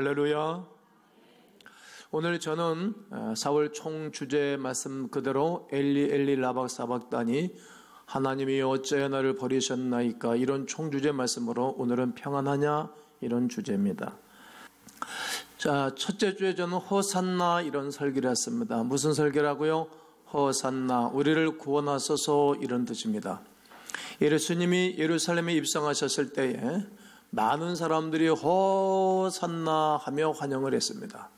할렐루야. 오늘 저는 4월 총주제 말씀 그대로 엘리 엘리 라박 사박다니 하나님이 어찌하여 나를 버리셨나이까, 이런 총주제 말씀으로 오늘은 평안하냐, 이런 주제입니다. 자, 첫째 주에 저는 호산나 이런 설교를 했습니다. 무슨 설교라고요? 호산나, 우리를 구원하소서, 이런 뜻입니다. 예수님이 예루살렘에 입성하셨을 때에 많은 사람들이 호산나 하며 환영을 했습니다.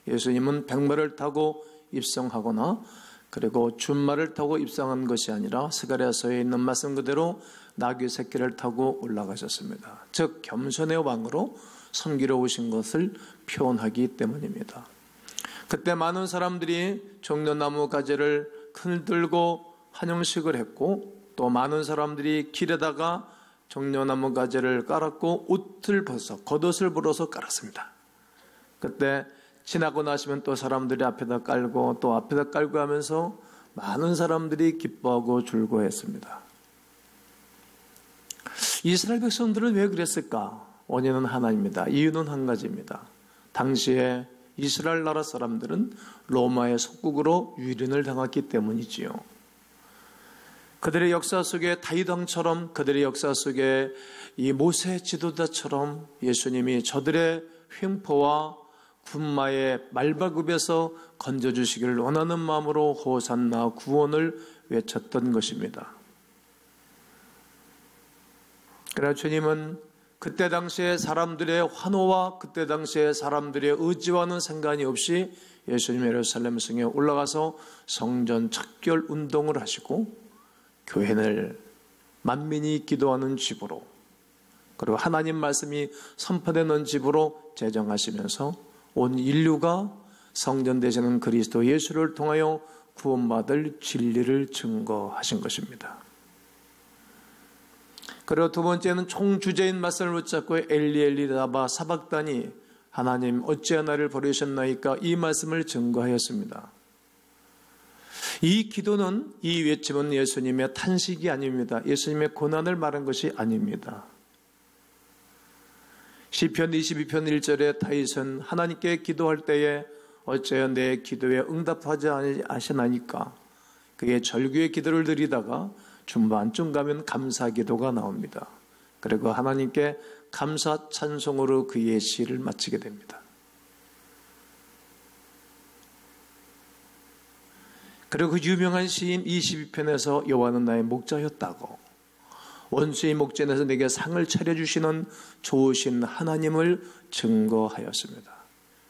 예수님은 백마를 타고 입성하거나 그리고 준마를 타고 입성한 것이 아니라 스가랴서에 있는 말씀 그대로 나귀 새끼를 타고 올라가셨습니다. 즉 겸손의 왕으로 섬기러 오신 것을 표현하기 때문입니다. 그때 많은 사람들이 종려나무 가지를 흔들고 환영식을 했고, 또 많은 사람들이 길에다가 종려나무 가지를 깔았고 옷을 벗어 겉옷을 불어서 깔았습니다. 그때 지나고 나시면 또 사람들이 앞에다 깔고 또 앞에다 깔고 하면서 많은 사람들이 기뻐하고 즐거워했습니다. 이스라엘 백성들은 왜 그랬을까? 원인은 하나입니다. 이유는 한 가지입니다. 당시에 이스라엘 나라 사람들은 로마의 속국으로 유린을 당했기 때문이지요. 그들의 역사 속에 다윗 왕처럼, 그들의 역사 속에 이 모세 지도자처럼 예수님이 저들의 횡포와 군마의 말발굽에서 건져주시기를 원하는 마음으로 호산나 구원을 외쳤던 것입니다. 그러나 주님은 그때 당시에 사람들의 환호와 그때 당시에 사람들의 의지와는 상관이 없이 예수님의 예루살렘 성에 올라가서 성전 척결 운동을 하시고 교회를 만민이 기도하는 집으로, 그리고 하나님 말씀이 선포되는 집으로 제정하시면서 온 인류가 성전 되시는 그리스도 예수를 통하여 구원받을 진리를 증거하신 것입니다. 그리고 두 번째는 총주제인 말씀을 붙잡고 엘리 엘리 라박 사박다니 하나님 어찌하여 나를 버리셨나이까, 이 말씀을 증거하였습니다. 이 기도는, 이 외침은 예수님의 탄식이 아닙니다. 예수님의 고난을 말한 것이 아닙니다. 시편 22편 1절에 다윗은 하나님께 기도할 때에 어찌하여 내 기도에 응답하지 아시나이까, 그의 절규의 기도를 드리다가 중반쯤 가면 감사 기도가 나옵니다. 그리고 하나님께 감사 찬송으로 그의 시를 마치게 됩니다. 그리고 그 유명한 시인 22편에서 여호와는 나의 목자였다고, 원수의 목전에서 내게 상을 차려주시는 좋으신 하나님을 증거하였습니다.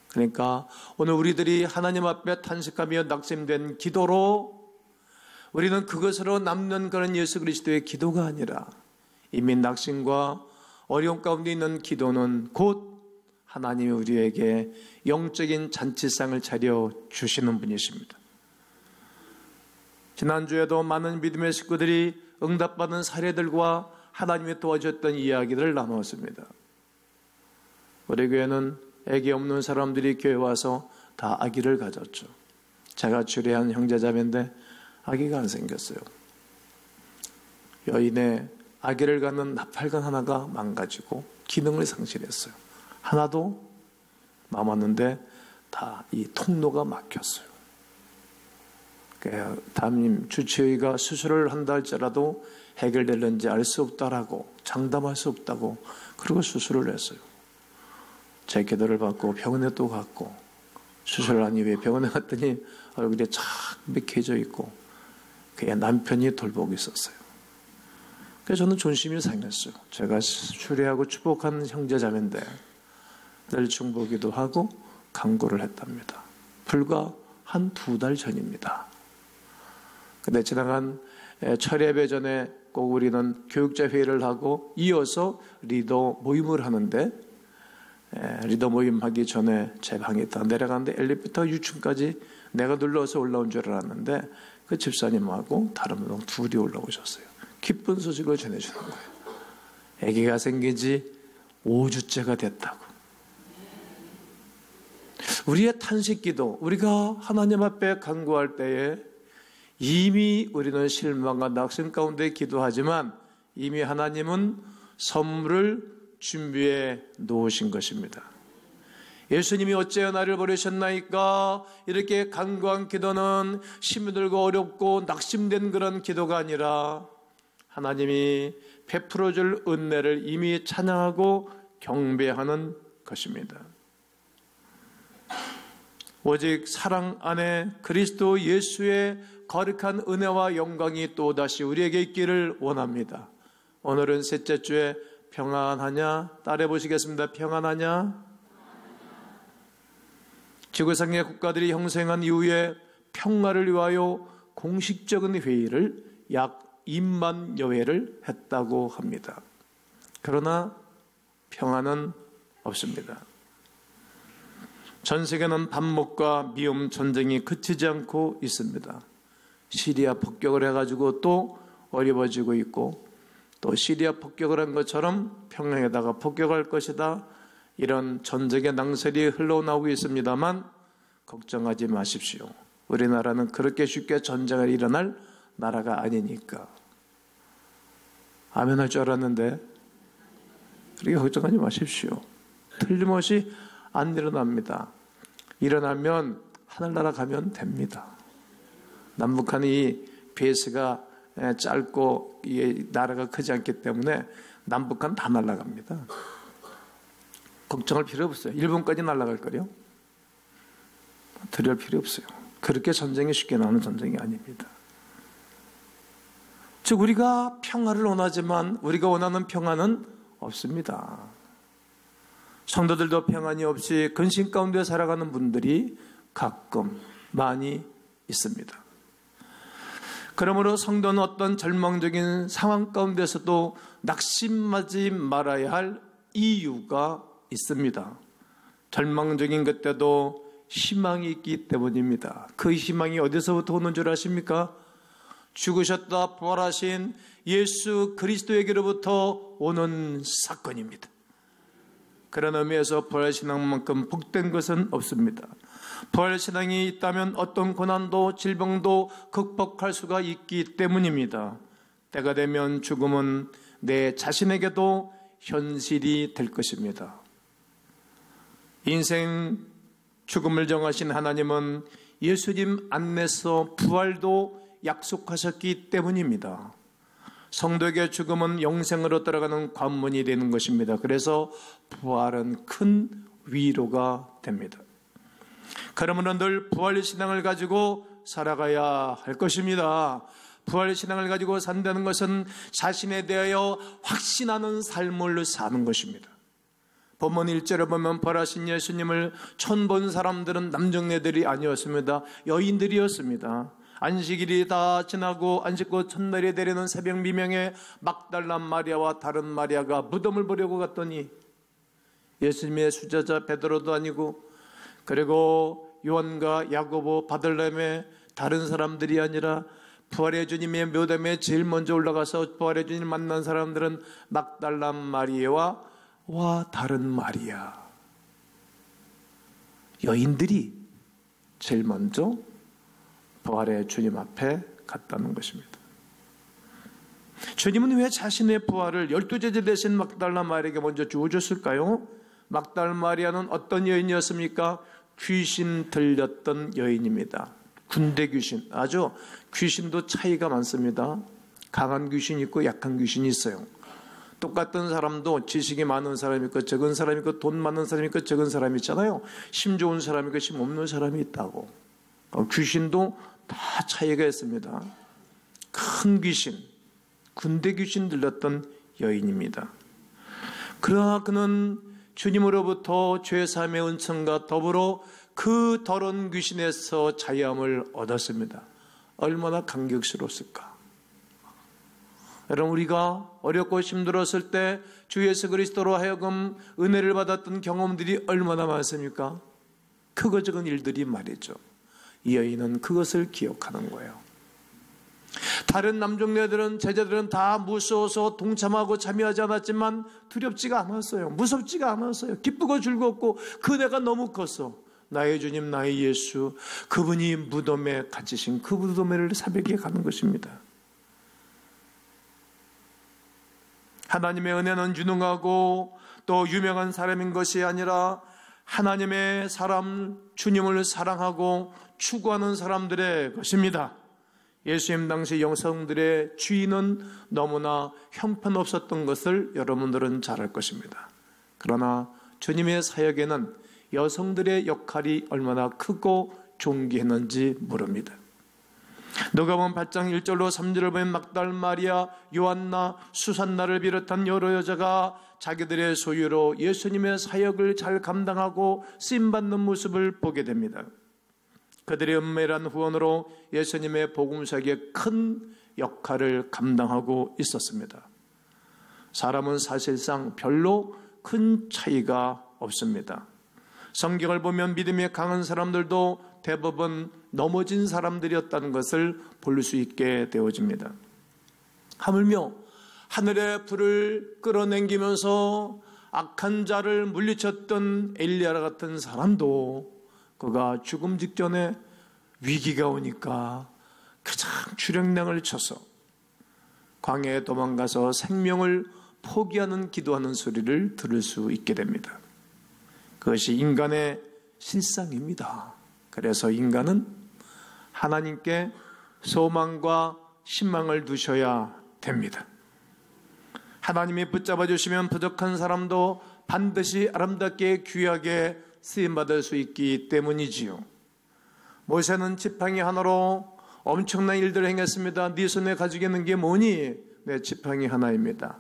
그러니까 오늘 우리들이 하나님 앞에 탄식하며 낙심된 기도로, 우리는 그것으로 남는 그런 예수 그리스도의 기도가 아니라 이미 낙심과 어려움 가운데 있는 기도는 곧 하나님이 우리에게 영적인 잔치상을 차려주시는 분이십니다. 지난주에도 많은 믿음의 식구들이 응답받은 사례들과 하나님이 도와줬던 이야기들을 나누었습니다. 우리 교회는 아기 없는 사람들이 교회 와서 다 아기를 가졌죠. 제가 주례한 형제자매인데 아기가 안 생겼어요. 여인의 아기를 갖는 나팔관 하나가 망가지고 기능을 상실했어요. 하나도 남았는데 다 이 통로가 막혔어요. 담임 주치의가 수술을 한다 할지라도 해결될는지 알 수 없다라고, 장담할 수 없다고, 그리고 수술을 했어요. 제 기도를 받고 병원에 또 갔고, 수술을 한 이후에 병원에 갔더니 얼굴이 착 맥혀져 있고 그의 남편이 돌보고 있었어요. 그래서 저는 존심이 상했어요. 제가 수리하고 축복한 형제자매인데 늘 중보기도 하고 간구를 했답니다. 불과 한 2달 전입니다. 근데 지나간 철예배 전에 꼭 우리는 교육자 회의를 하고 이어서 리더 모임을 하는데, 리더 모임 하기 전에 제 방에 있다 내려가는데 엘리베이터 유층까지 내가 눌러서 올라온 줄 알았는데 그 집사님하고 다른 분 둘이 올라오셨어요. 기쁜 소식을 전해주는 거예요. 아기가 생긴 지 5주째가 됐다고. 우리의 탄식기도, 우리가 하나님 앞에 간구할 때에 이미 우리는 실망과 낙심 가운데 기도하지만 이미 하나님은 선물을 준비해 놓으신 것입니다. 예수님이 어찌하여 나를 버리셨나이까? 이렇게 간구한 기도는 힘이 들고 어렵고 낙심된 그런 기도가 아니라 하나님이 베풀어줄 은혜를 이미 찬양하고 경배하는 것입니다. 오직 사랑 안에 그리스도 예수의 거룩한 은혜와 영광이 또다시 우리에게 있기를 원합니다. 오늘은 셋째 주에 평안하냐? 따라해 보시겠습니다. 평안하냐? 지구상의 국가들이 형성한 이후에 평화를 위하여 공식적인 회의를 약 2만여 회를 했다고 합니다. 그러나 평화는 없습니다. 전 세계는 반목과 미움 전쟁이 그치지 않고 있습니다. 시리아 폭격을 해가지고 또 어려워지고 있고, 또 시리아 폭격을 한 것처럼 평양에다가 폭격할 것이다, 이런 전쟁의 낭설이 흘러나오고 있습니다만 걱정하지 마십시오. 우리나라는 그렇게 쉽게 전쟁이 일어날 나라가 아니니까. 아멘 할 줄 알았는데 그렇게 걱정하지 마십시오. 틀림없이 안 일어납니다. 일어나면 하늘나라 가면 됩니다. 남북한이 베이스가 짧고 나라가 크지 않기 때문에 남북한 다 날아갑니다. 걱정할 필요 없어요. 일본까지 날아갈 거요. 두려울 필요 없어요. 그렇게 전쟁이 쉽게 나오는 전쟁이 아닙니다. 즉 우리가 평화를 원하지만 우리가 원하는 평화는 없습니다. 성도들도 평안이 없이 근심 가운데 살아가는 분들이 가끔 많이 있습니다. 그러므로 성도는 어떤 절망적인 상황 가운데서도 낙심하지 말아야 할 이유가 있습니다. 절망적인 그때도 희망이 있기 때문입니다. 그 희망이 어디서부터 오는 줄 아십니까? 죽으셨다 부활하신 예수 그리스도에게로부터 오는 사건입니다. 그런 의미에서 부활신앙만큼 복된 것은 없습니다. 부활신앙이 있다면 어떤 고난도 질병도 극복할 수가 있기 때문입니다. 때가 되면 죽음은 내 자신에게도 현실이 될 것입니다. 인생 죽음을 정하신 하나님은 예수님 안에서 부활도 약속하셨기 때문입니다. 성도에게 죽음은 영생으로 들어가는 관문이 되는 것입니다. 그래서 부활은 큰 위로가 됩니다. 그러므로 늘 부활신앙을 가지고 살아가야 할 것입니다. 부활신앙을 가지고 산다는 것은 자신에 대하여 확신하는 삶을 사는 것입니다. 본문 1절에 보면 부활하신 예수님을 처음 본 사람들은 남정네들이 아니었습니다. 여인들이었습니다. 안식일이 다 지나고 안식구 첫날이 되려는 새벽 미명에 막달라 마리아와 다른 마리아가 무덤을 보려고 갔더니 예수님의 수제자 베드로도 아니고, 그리고 요한과 야고보, 바들레메, 다른 사람들이 아니라 부활의 주님의 묘담에 제일 먼저 올라가서 부활의 주님을 만난 사람들은 막달라 마리아와 다른 마리아, 여인들이 제일 먼저 부활의 주님 앞에 갔다는 것입니다. 주님은 왜 자신의 부활을 12제자 되신 막달라 마리아에게 먼저 주어줬을까요? 막달라 마리아는 어떤 여인이었습니까? 귀신 들렸던 여인입니다. 군대 귀신, 아주 귀신도 차이가 많습니다. 강한 귀신이 있고 약한 귀신이 있어요. 똑같은 사람도 지식이 많은 사람이 있고 적은 사람이 있고 돈 많은 사람이 있고 적은 사람이 있잖아요. 힘 좋은 사람이 있고 힘 없는 사람이 있다고. 귀신도 다 차이가 있습니다. 큰 귀신, 군대 귀신 들렸던 여인입니다. 그러나 그는 주님으로부터 죄사함의 은총과 더불어 그 더러운 귀신에서 자유함을 얻었습니다. 얼마나 감격스러웠을까. 여러분, 우리가 어렵고 힘들었을 때 주 예수 그리스도로 하여금 은혜를 받았던 경험들이 얼마나 많습니까? 크고 작은 일들이 말이죠. 이 여인은 그것을 기억하는 거예요. 다른 남종네들은, 제자들은 다 무서워서 동참하고 참여하지 않았지만 두렵지가 않았어요. 무섭지가 않았어요. 기쁘고 즐겁고 그 내가 너무 컸어. 나의 주님, 나의 예수, 그분이 무덤에 갇히신 그 무덤을 새벽에 가는 것입니다. 하나님의 은혜는 유능하고 또 유명한 사람인 것이 아니라 하나님의 사람, 주님을 사랑하고 추구하는 사람들의 것입니다. 예수님 당시 여성들의 주인은 너무나 형편없었던 것을 여러분들은 잘 알 것입니다. 그러나 주님의 사역에는 여성들의 역할이 얼마나 크고 존귀했는지 모릅니다. 누가복음 8장 1절로 3절을 보면 막달 마리아, 요한나, 수산나를 비롯한 여러 여자가 자기들의 소유로 예수님의 사역을 잘 감당하고 쓰임받는 모습을 보게 됩니다. 그들의 은밀한 후원으로 예수님의 복음사역에 큰 역할을 감당하고 있었습니다. 사람은 사실상 별로 큰 차이가 없습니다. 성경을 보면 믿음이 강한 사람들도 대부분 넘어진 사람들이었다는 것을 볼 수 있게 되어집니다. 하물며 하늘의 불을 끌어당기면서 악한 자를 물리쳤던 엘리야 같은 사람도 그가 죽음 직전에 위기가 오니까 가장 주력량을 쳐서 광야에 도망가서 생명을 포기하는 기도하는 소리를 들을 수 있게 됩니다. 그것이 인간의 실상입니다. 그래서 인간은 하나님께 소망과 희망을 두셔야 됩니다. 하나님이 붙잡아 주시면 부족한 사람도 반드시 아름답게 귀하게 쓰임받을 수 있기 때문이지요. 모세는 지팡이 하나로 엄청난 일들을 행했습니다. 네 손에 가지고 있는 게 뭐니? 내 지팡이 하나입니다.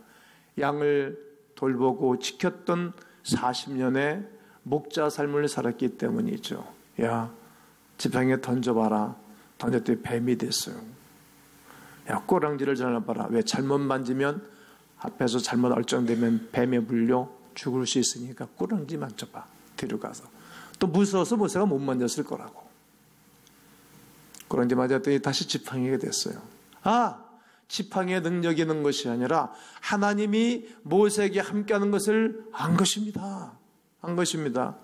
양을 돌보고 지켰던 40년의 목자 삶을 살았기 때문이죠. 야, 지팡이에 던져봐라. 던졌더니 뱀이 됐어요. 야, 꼬랑지를 잘라봐라. 왜 잘못 만지면 앞에서 잘못 얼쩡되면 뱀에 물려 죽을 수 있으니까 꼬랑지 만져봐. 뒤로 가서. 또 무서워서 모세가 못 만졌을 거라고. 꼬랑지 맞았더니 다시 지팡이가 됐어요. 아, 지팡이의 능력이 있는 것이 아니라 하나님이 모세에게 함께하는 것을 안 것입니다. 한 것입니다.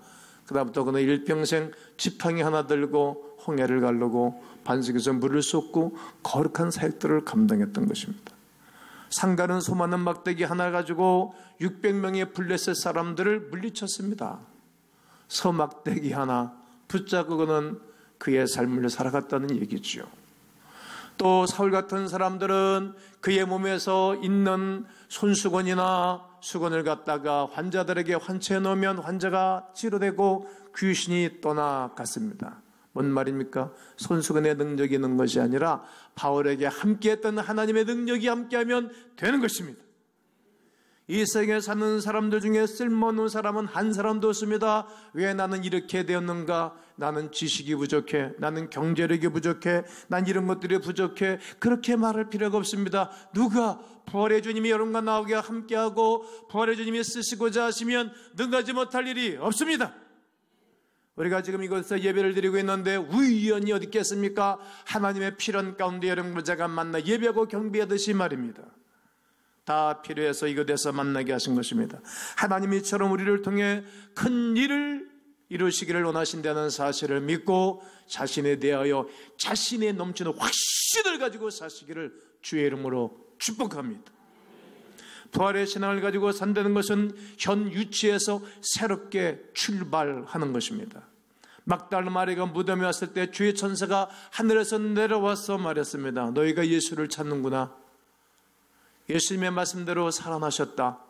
그다음부터 그는 일평생 지팡이 하나 들고 홍해를 가르고 반석에서 물을 쏟고 거룩한 사역들을 감당했던 것입니다. 상가는 수많은 막대기 하나 가지고 600명의 블레셋 사람들을 물리쳤습니다. 서막대기 하나 붙잡고는 그의 삶을 살아갔다는 얘기죠. 또 사울 같은 사람들은 그의 몸에서 있는 손수건이나 수건을 갖다가 환자들에게 환치해 놓으면 환자가 치료되고 귀신이 떠나갔습니다. 뭔 말입니까? 손수건의 능력이 있는 것이 아니라 바울에게 함께했던 하나님의 능력이 함께하면 되는 것입니다. 이 세상에 사는 사람들 중에 쓸모없는 사람은 한 사람도 없습니다. 왜 나는 이렇게 되었는가? 나는 지식이 부족해. 나는 경제력이 부족해. 난 이런 것들이 부족해. 그렇게 말할 필요가 없습니다. 누가 부활의 주님이 여러분과 나오게 함께하고 부활의 주님이 쓰시고자 하시면 능가지 못할 일이 없습니다. 우리가 지금 이곳에서 예배를 드리고 있는데 우연히 어디 있겠습니까? 하나님의 필연 가운데 여러분과 제가 만나 예배하고 경배하듯이 말입니다. 다 필요해서 이곳에서 만나게 하신 것입니다. 하나님이 이처럼 우리를 통해 큰 일을 이루시기를 원하신다는 사실을 믿고 자신에 대하여 자신의 넘치는 확신을 가지고 사시기를 주의 이름으로 축복합니다. 부활의 신앙을 가지고 산다는 것은 현 위치에서 새롭게 출발하는 것입니다. 막달라 마리아가 무덤에 왔을 때 주의 천사가 하늘에서 내려와서 말했습니다. 너희가 예수를 찾는구나. 예수님의 말씀대로 살아나셨다.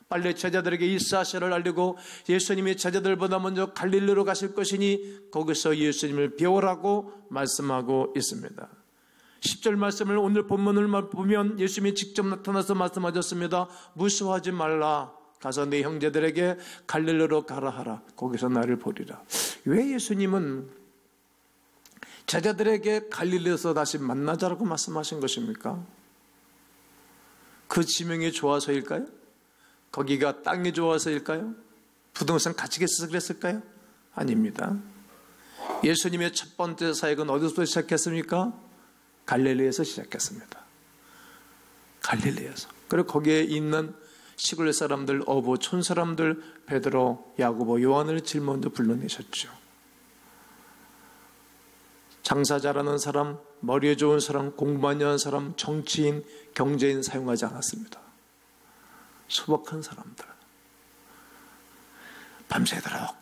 빨리 제자들에게 이 사실을 알리고 예수님이 제자들보다 먼저 갈릴리로 가실 것이니 거기서 예수님을 배우라고 말씀하고 있습니다. 10절 말씀을 오늘 본문을 보면 예수님이 직접 나타나서 말씀하셨습니다. 무서워하지 말라. 가서 네 형제들에게 갈릴리로 가라 하라. 거기서 나를 보리라. 왜 예수님은 제자들에게 갈릴리에서 다시 만나자라고 말씀하신 것입니까? 그 지명이 좋아서일까요? 거기가 땅이 좋아서일까요? 부동산 가치가 있어서 그랬을까요? 아닙니다. 예수님의 첫 번째 사역은 어디서 시작했습니까? 갈릴리에서 시작했습니다. 갈릴리에서. 그리고 거기에 있는 시골 사람들, 어부, 촌 사람들, 베드로, 야고보, 요한을 제일 먼저 불러내셨죠. 장사 잘하는 사람, 머리에 좋은 사람, 공부 많이 하는 사람, 정치인, 경제인 사용하지 않았습니다. 소박한 사람들. 밤새도록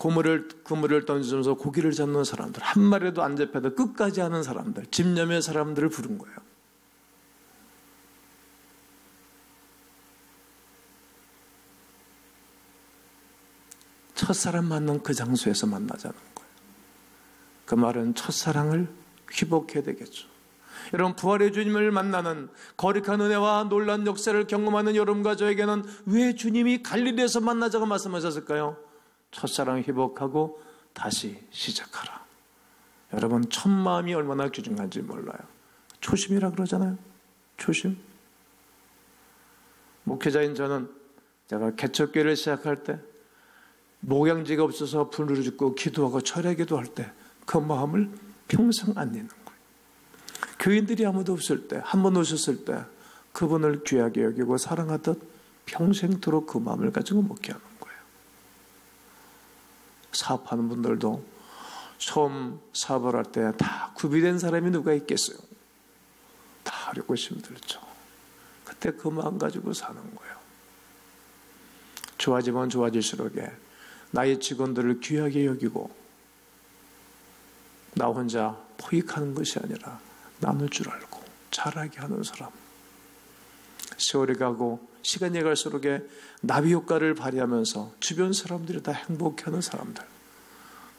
그물을 던지면서 고기를 잡는 사람들, 한 마리도 안 잡혀도 끝까지 하는 사람들, 집념의 사람들을 부른 거예요. 첫사랑 만난 그 장소에서 만나자는 거예요. 그 말은 첫사랑을 회복해야 되겠죠. 여러분, 부활의 주님을 만나는 거룩한 은혜와 놀라운 역사를 경험하는 여러분과 저에게는 왜 주님이 갈릴리에서 만나자고 말씀하셨을까요? 첫사랑 회복하고 다시 시작하라. 여러분, 첫 마음이 얼마나 귀중한지 몰라요. 초심이라 그러잖아요. 초심. 목회자인 저는 제가 개척교회를 시작할 때 목양지가 없어서 불을 짓고 기도하고 철야기도 할 때 그 마음을 평생 안 잊는 거예요. 교인들이 아무도 없을 때, 한 번 오셨을 때 그분을 귀하게 여기고 사랑하듯 평생토록 그 마음을 가지고 목회하는 거예요. 사업하는 분들도 처음 사업을 할 때 다 구비된 사람이 누가 있겠어요? 다 어렵고 힘들죠. 그때 그 마음 가지고 사는 거예요. 좋아지면 좋아질수록에 나의 직원들을 귀하게 여기고 나 혼자 포획하는 것이 아니라 나눌 줄 알고 잘하게 하는 사람. 세월이 가고 시간이 갈수록에 나비 효과를 발휘하면서 주변 사람들이 다 행복해하는 사람들.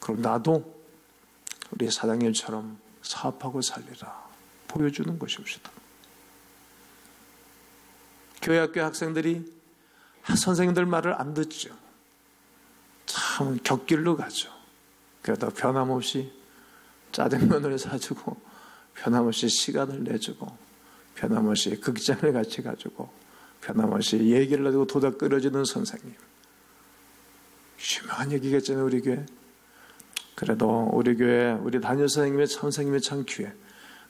그럼 나도 우리 사장님처럼 사업하고 살리라 보여주는 것입니다. 교회학교 학생들이 선생님들 말을 안 듣죠. 참 곁길로 가죠. 그러다 변함없이 짜장면을 사주고 변함없이 시간을 내주고 변함없이 극장을 같이 가지고 변함없이 얘기를 하고 도닥 끌어주는 선생님. 유명한 얘기겠잖아요. 우리 교회. 그래도 우리 교회 우리 담임 선생님의 참 귀해.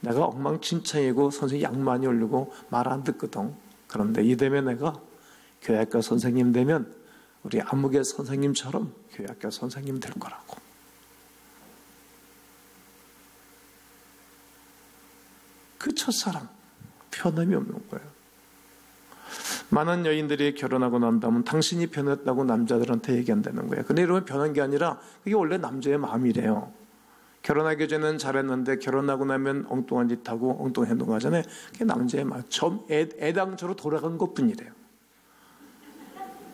내가 엉망진창이고 선생님 약 많이 올리고 말 안 듣거든. 그런데 이 되면 내가 교회학교 선생님 되면 우리 안목의 선생님처럼 교회학교 선생님 될 거라고. 그 첫사랑 변함이 없는 거예요. 많은 여인들이 결혼하고 난 다음은 당신이 변했다고 남자들한테 얘기한다는 거예요. 근데 이러면 변한 게 아니라 그게 원래 남자의 마음이래요. 결혼하기 전에는 잘했는데 결혼하고 나면 엉뚱한 짓 하고 엉뚱한 행동하잖아요. 그게 남자의 마음. 애당초로 돌아간 것뿐이래요.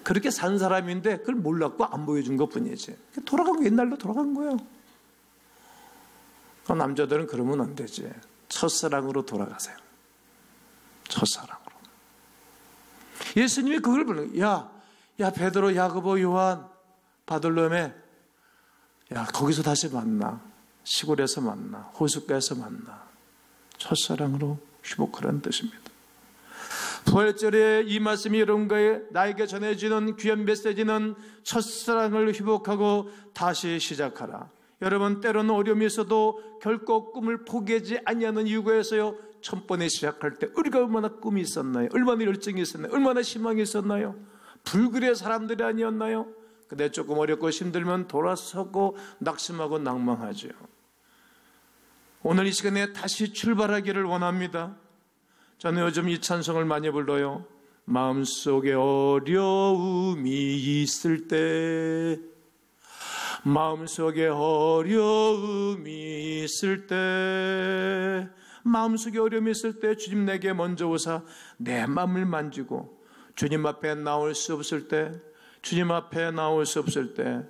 그렇게 산 사람인데 그걸 몰랐고 안 보여준 것뿐이지. 돌아간 거 옛날로 돌아간 거예요. 남자들은 그러면 안 되지. 첫사랑으로 돌아가세요. 첫사랑으로. 예수님이 그걸 부르는 거예요. 야 베드로, 야고보, 요한, 바돌로메, 야 거기서 다시 만나. 시골에서 만나. 호숫가에서 만나. 첫사랑으로 회복하라는 뜻입니다. 부활절에 이 말씀이 여러분과 나에게 전해지는 귀한 메시지는 첫사랑을 회복하고 다시 시작하라. 여러분, 때로는 어려움이 있어도 결코 꿈을 포기하지 아니하는 이유가 있어요. 첫 번에 시작할 때 우리가 얼마나 꿈이 있었나요? 얼마나 열정이 있었나요? 얼마나 희망이 있었나요? 불굴의 사람들이 아니었나요? 근데 조금 어렵고 힘들면 돌아서고 낙심하고 낭망하죠. 오늘 이 시간에 다시 출발하기를 원합니다. 저는 요즘 이 찬송을 많이 불러요. 마음속에 어려움이 있을 때, 마음속에 어려움이 있을 때, 마음속에 어려움이 있을 때 주님 내게 먼저 오사 내 마음을 만지고 주님 앞에 나올 수 없을 때, 주님 앞에 나올 수 없을 때,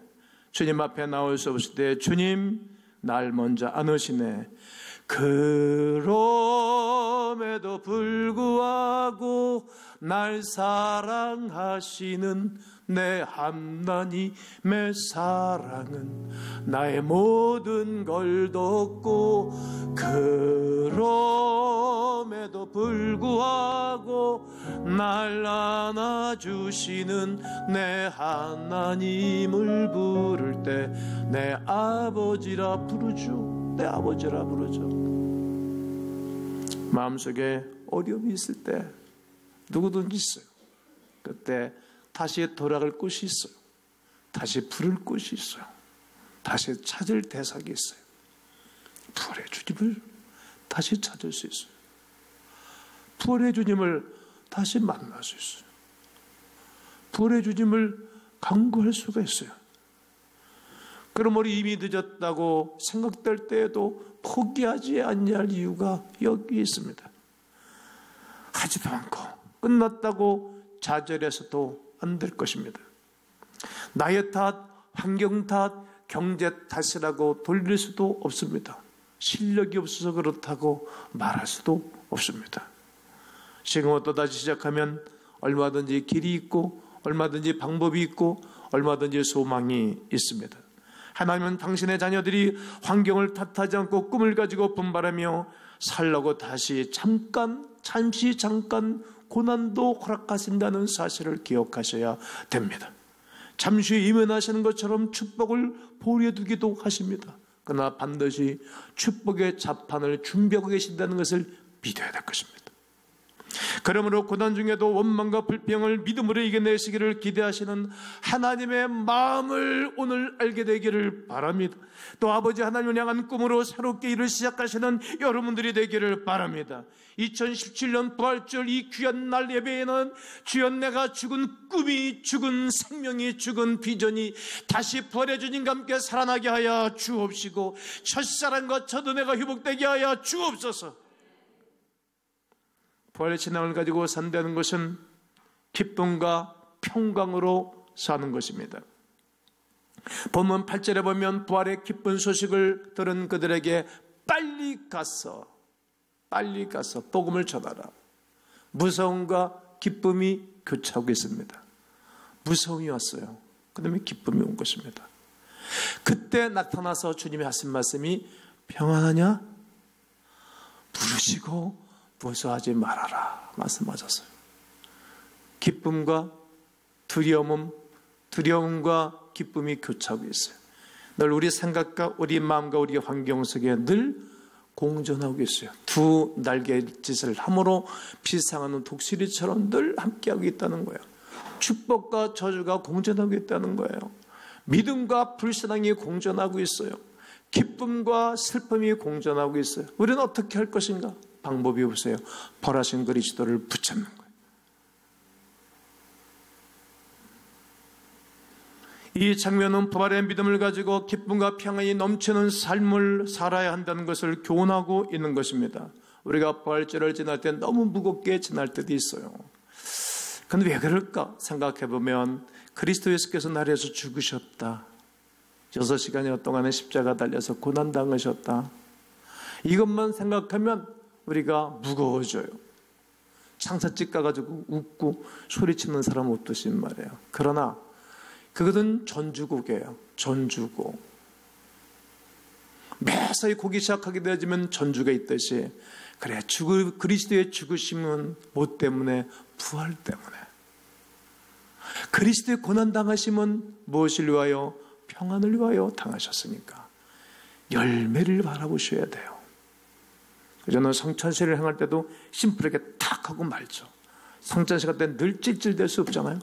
주님 앞에 나올 수 없을 때 주님 날 먼저 안으시네. 그럼에도 불구하고 날 사랑하시는 내 하나님의 사랑은 나의 모든 걸 덮고, 그럼에도 불구하고 날 안아주시는 내 하나님을 부를 때 내 아버지라 부르죠. 내 아버지라 부르죠. 마음속에 어려움이 있을 때 누구든지 있어요. 그때 다시 돌아갈 곳이 있어요. 다시 부를 곳이 있어요. 다시 찾을 대상이 있어요. 부활의 주님을 다시 찾을 수 있어요. 부활의 주님을 다시 만날 수 있어요. 부활의 주님을 간구할 수가 있어요. 그러므로 이미 늦었다고 생각될 때에도 포기하지 않을 이유가 여기 있습니다. 하지도 않고 끝났다고 좌절해서도 안 될 것입니다. 나의 탓, 환경 탓, 경제 탓이라고 돌릴 수도 없습니다. 실력이 없어서 그렇다고 말할 수도 없습니다. 지금 또다시 시작하면 얼마든지 길이 있고 얼마든지 방법이 있고 얼마든지 소망이 있습니다. 하나님은 당신의 자녀들이 환경을 탓하지 않고 꿈을 가지고 분발하며 살려고 다시 잠시 고난도 허락하신다는 사실을 기억하셔야 됩니다. 잠시 이면하시는 것처럼 축복을 보내두기도 하십니다. 그러나 반드시 축복의 자판을 준비하고 계신다는 것을 믿어야 될 것입니다. 그러므로 고난 중에도 원망과 불평을 믿음으로 이겨내시기를 기대하시는 하나님의 마음을 오늘 알게 되기를 바랍니다. 또 아버지 하나님을 향한 꿈으로 새롭게 일을 시작하시는 여러분들이 되기를 바랍니다. 2017년 부활절 이 귀한 날 예배에는 주여 내가 죽은 꿈이, 죽은 생명이, 죽은 비전이 다시 부활의 주님과 함께 살아나게 하여 주옵시고 첫사랑과 첫은혜가 회복되게 하여 주옵소서. 부활의 신앙을 가지고 산다는 것은 기쁨과 평강으로 사는 것입니다. 본문 8절에 보면 부활의 기쁜 소식을 들은 그들에게 빨리 가서 복음을 전하라. 무서움과 기쁨이 교차하고 있습니다. 무서움이 왔어요. 그 다음에 기쁨이 온 것입니다. 그때 나타나서 주님이 하신 말씀이 평안하냐? 부르시고 무서워하지 말아라 말씀하셨어요. 기쁨과 두려움과 기쁨이 교차하고 있어요. 늘 우리 생각과 우리 마음과 우리 환경 속에 늘 공존하고 있어요. 두 날갯짓을 함으로 피상하는 독수리처럼 늘 함께하고 있다는 거예요. 축복과 저주가 공존하고 있다는 거예요. 믿음과 불신앙이 공존하고 있어요. 기쁨과 슬픔이 공존하고 있어요. 우리는 어떻게 할 것인가? 방법이 없어요. 벌하신 그리스도를 붙잡는 거예요. 이 장면은 부활의 믿음을 가지고 기쁨과 평안이 넘치는 삶을 살아야 한다는 것을 교훈하고 있는 것입니다. 우리가 부활절을 지날 때 너무 무겁게 지날 때도 있어요. 그런데 왜 그럴까 생각해보면 그리스도 예수께서 나를 위해서 죽으셨다. 6시간여 동안의 십자가 달려서 고난당하셨다. 이것만 생각하면 우리가 무거워져요. 창사집 가가지고 웃고 소리치는 사람 없듯이 말이에요. 그러나 그것은 전주곡이에요. 전주곡. 매사에 곡이 시작하게 되어지면 전주가 있듯이 그래 그리스도의 죽으심은 뭐 때문에? 부활 때문에. 그리스도의 고난당하심은 무엇을 위하여? 평안을 위하여 당하셨으니까 열매를 바라보셔야 돼요. 저는 성찬식을 행할 때도 심플하게 탁 하고 말죠. 성찬식 할 때 늘 찔찔댈 수 없잖아요.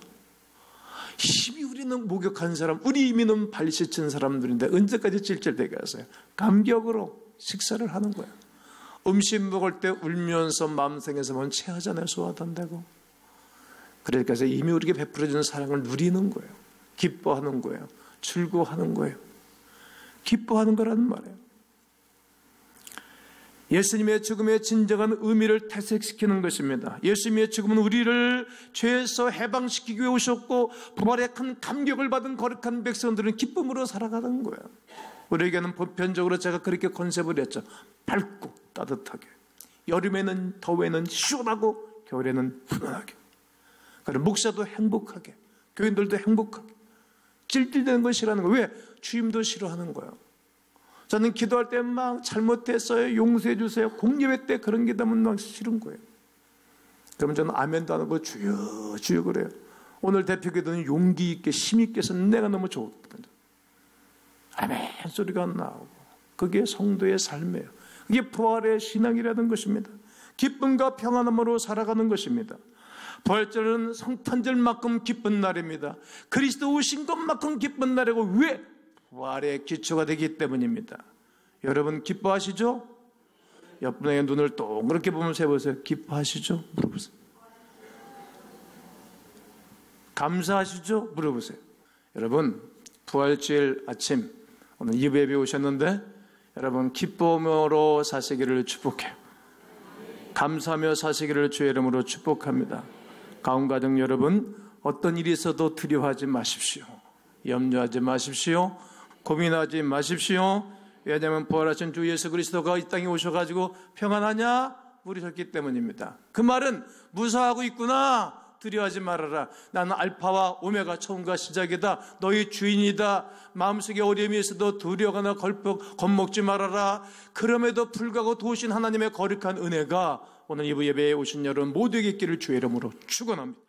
힘이 우리는 목욕한 사람, 우리 이미는 발 씻은 사람들인데 언제까지 찔찔대게 하세요? 감격으로 식사를 하는 거예요. 음식 먹을 때 울면서 마음 생에서 보면 체하잖아요. 소화도 안 되고. 그러니까 이미 우리에게 베풀어주는 사랑을 누리는 거예요. 기뻐하는 거예요. 즐거워하는 거예요. 기뻐하는 거라는 말이에요. 예수님의 죽음의 진정한 의미를 퇴색시키는 것입니다. 예수님의 죽음은 우리를 죄에서 해방시키기 위해 오셨고 부활의 큰 감격을 받은 거룩한 백성들은 기쁨으로 살아가는 거예요. 우리에게는 보편적으로 제가 그렇게 컨셉을 했죠. 밝고 따뜻하게. 여름에는 더위에는 시원하고 겨울에는 훈훈하게. 그리고 목사도 행복하게. 교인들도 행복하게. 찔찔대는 건 싫어하는 거예요. 왜? 주임도 싫어하는 거예요. 저는 기도할 때 막 잘못했어요. 용서해 주세요. 공예회 때 그런 기도하면 막 싫은 거예요. 그러면 저는 아멘도 안 하고 주여 주여 그래요. 오늘 대표 기도는 용기 있게 힘 있게 해서 내가 너무 좋거든요. 아멘 소리가 나오고 그게 성도의 삶이에요. 그게 부활의 신앙이라는 것입니다. 기쁨과 평안함으로 살아가는 것입니다. 부활절은 성탄절만큼 기쁜 날입니다. 그리스도 오신 것만큼 기쁜 날이고 왜? 부활의 기초가 되기 때문입니다. 여러분 기뻐하시죠? 옆분의 눈을 동그랗게 보면서 해보세요. 기뻐하시죠? 물어보세요. 감사하시죠? 물어보세요. 여러분 부활주일 아침 오늘 이 예배에 오셨는데 여러분 기쁨으로 사시기를 축복해요. 감사하며 사시기를 주의 이름으로 축복합니다. 가운가정 여러분, 어떤 일이 있어도 두려워하지 마십시오. 염려하지 마십시오. 고민하지 마십시오. 왜냐하면 부활하신 주 예수 그리스도가 이 땅에 오셔가지고 평안하냐 물으셨기 때문입니다. 그 말은 무사하고 있구나, 두려워하지 말아라. 나는 알파와 오메가, 처음과 시작이다. 너희 주인이다. 마음속에 어려움이 있어도 두려워하거나 겁먹지 말아라. 그럼에도 불구하고 도우신 하나님의 거룩한 은혜가 오늘 이부 예배에 오신 여러분 모두에게 있기를 주의 이름으로 축원합니다.